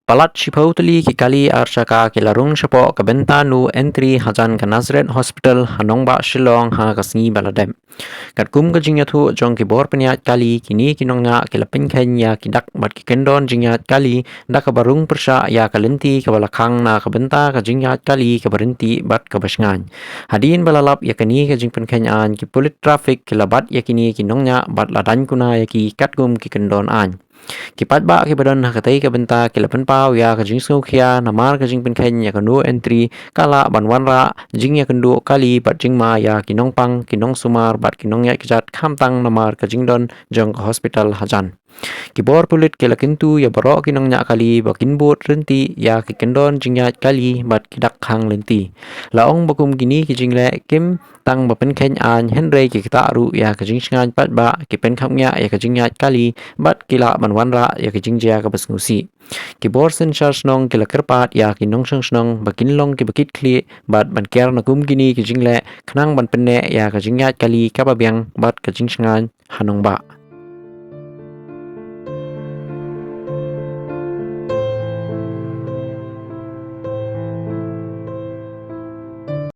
Palat Shipotli Kikali Arshaka Kilarung Shapo Kabenta Nu Entry Hajan Kanazret Hospital Hanongba Shillong Ha Kasni Baladem. Katkum ka jingiatu jong kibor penyat kali kini kinonga kila pynkhieñ ya kidak bat kikendon jingiaid kali da kabarung persya ya kalenti kabalakang na kabenta ka jingiaid kali kabarenti bat kabasngan. Hadin balalap ya kini ka jing pynkhieñ an ki pulit traffic kila bat ya kini kinongnya bat ladan kuna ya ki katkum kikendon an. Kipat ba kibadan hakatai kabenta kila penpau ya ka jing kia namar ka jing pynkhieñ ya kanu entry kala banwanra jing ya kendu kali bat jing ma ya kinong pang kinong sumar bat kinong ya kijat kamtang namar ka jing don jong ka hospital hajan. Kibor pulit kila kintu ya barok kinong nya kali bakin bot renti ya kikendon jingiaid kali bat kidak hang lenti. Laong bakum gini ki jing le kim tang ba pynkhieñ an henry ki kita ru ya ka jing sngan pat ba ki penkham nya ya ka jingiaid kali bat kila banwanra ya ka jingjia ka basngusi. Kibor sen shar snong kila kerpat ya kinong snong bakin long ki bakit kli bat ban ker na kum gini ki jing le khnang ban penne ya ka jingiaid kali kababyang bat ka jing sngan hanong ba.